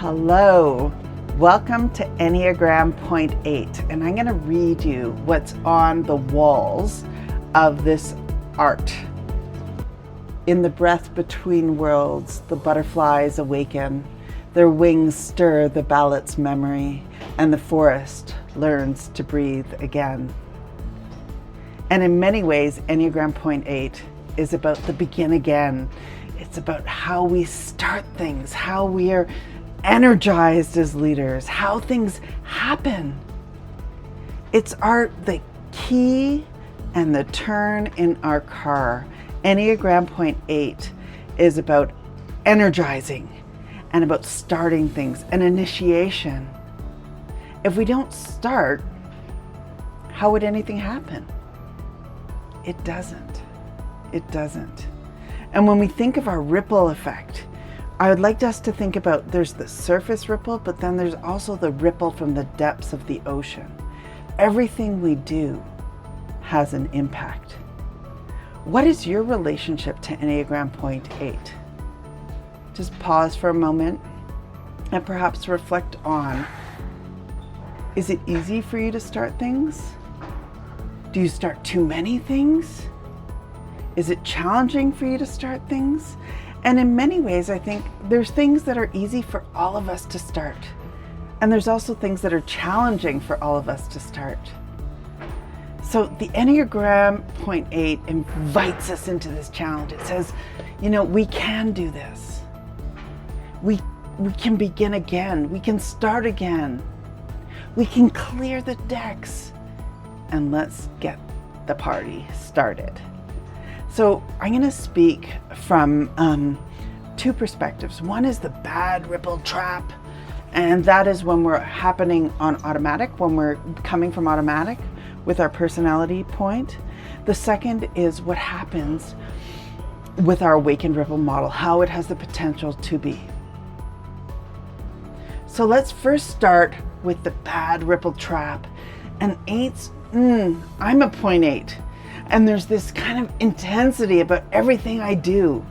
Hello, welcome to Enneagram Point 8, and I'm going to read you what's on the walls of this art. In the breath between worlds, the butterflies awaken, their wings stir the ballot's memory, and the forest learns to breathe again. And in many ways, Enneagram Point 8 is about the begin again. It's about how we start things, how we are energized as leaders, how things happen. It's the key and the turn in our car. Enneagram Point 8 is about energizing and about starting things, an initiation. If we don't start, how would anything happen? It doesn't. It doesn't. And when we think of our ripple effect, I would like us to think about there's the surface ripple, but then there's also the ripple from the depths of the ocean. Everything we do has an impact. What is your relationship to Enneagram Point 8? Just pause for a moment and perhaps reflect on, is it easy for you to start things? Do you start too many things? Is it challenging for you to start things? And in many ways, I think there's things that are easy for all of us to start. And there's also things that are challenging for all of us to start. So the Enneagram Point 8 invites us into this challenge. It says, we can do this. We can begin again. We can start again. We can clear the decks. And let's get the party started. So I'm going to speak from two perspectives. One is the bad ripple trap, and that is when we're happening on automatic, when we're coming from automatic with our personality point. The second is what happens with our awakened ripple model, how it has the potential to be. So let's first start with the bad ripple trap. And eights, I'm a point 8. And there's this kind of intensity about everything I do.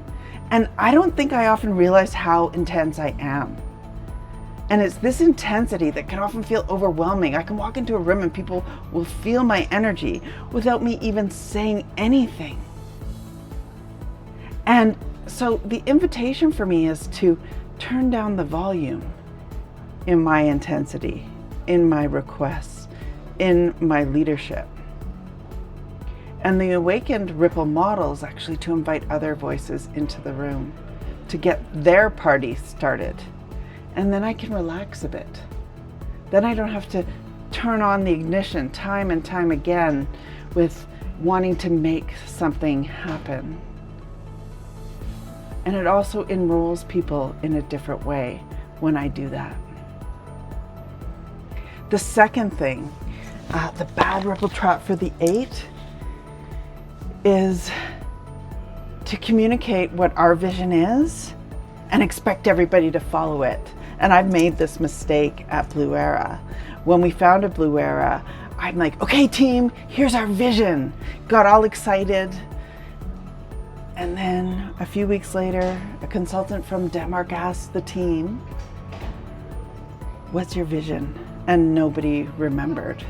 And I don't think I often realize how intense I am. And it's this intensity that can often feel overwhelming. I can walk into a room and people will feel my energy without me even saying anything. And so the invitation for me is to turn down the volume in my intensity, in my requests, in my leadership. And the awakened ripple model is actually to invite other voices into the room, to get their party started. And then I can relax a bit. Then I don't have to turn on the ignition time and time again with wanting to make something happen. And it also enrolls people in a different way when I do that. The second thing, the bad ripple trap for the 8, is to communicate what our vision is and expect everybody to follow it. And I've made this mistake at Blue Era. When we founded Blue Era, I'm like, okay team, here's our vision. Got all excited. And then a few weeks later, a consultant from Denmark asked the team, what's your vision? And nobody remembered.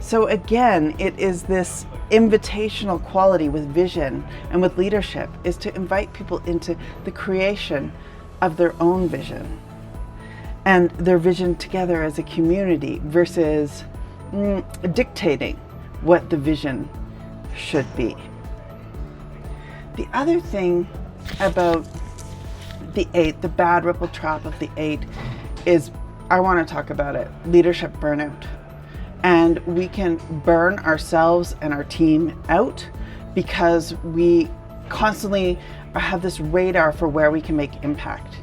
So again, it is this invitational quality with vision and with leadership, is to invite people into the creation of their own vision and their vision together as a community versus dictating what the vision should be. The other thing about the 8, the bad ripple trap of the 8, is, I want to talk about it, leadership burnout. And we can burn ourselves and our team out because we constantly have this radar for where we can make impact.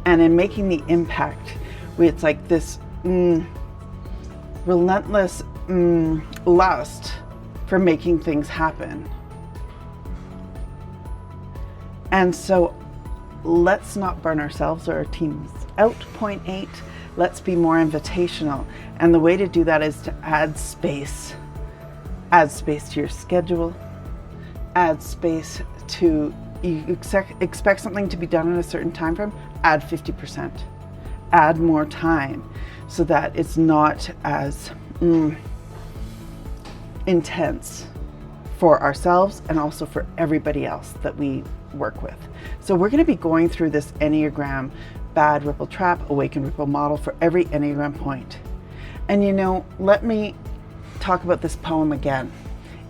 And in making the impact, it's like this relentless lust for making things happen. And so let's not burn ourselves or our teams out, Point 8. Let's be more invitational. And the way to do that is to add space. Add space to your schedule. Add space to, you expect something to be done in a certain time frame, add 50%. add more time so that it's not as intense for ourselves and also for everybody else that we work with. So we're going to be going through this Enneagram bad ripple trap, awaken ripple model for every Enneagram point. And let me talk about this poem again.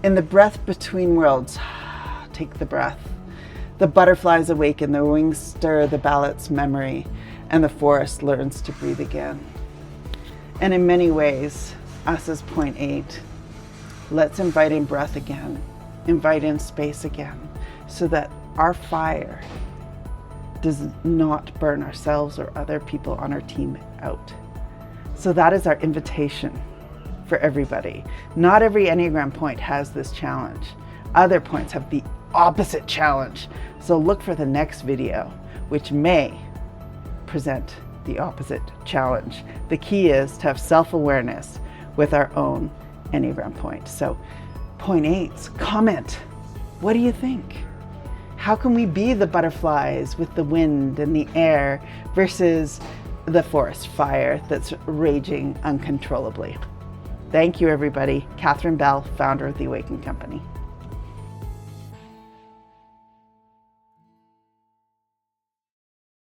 In the breath between worlds, take the breath. The butterflies awaken, their wings stir the ballot's memory, and the forest learns to breathe again. And in many ways, us as point 8, let's invite in breath again, invite in space again, so that our fire does not burn ourselves or other people on our team out. So that is our invitation for everybody. Not every Enneagram point has this challenge. Other points have the opposite challenge. So look for the next video, which may present the opposite challenge. The key is to have self-awareness with our own Enneagram point. So point 8s, comment. What do you think? How can we be the butterflies with the wind and the air versus the forest fire that's raging uncontrollably? Thank you, everybody. Catherine Bell, founder of The Awaken Company.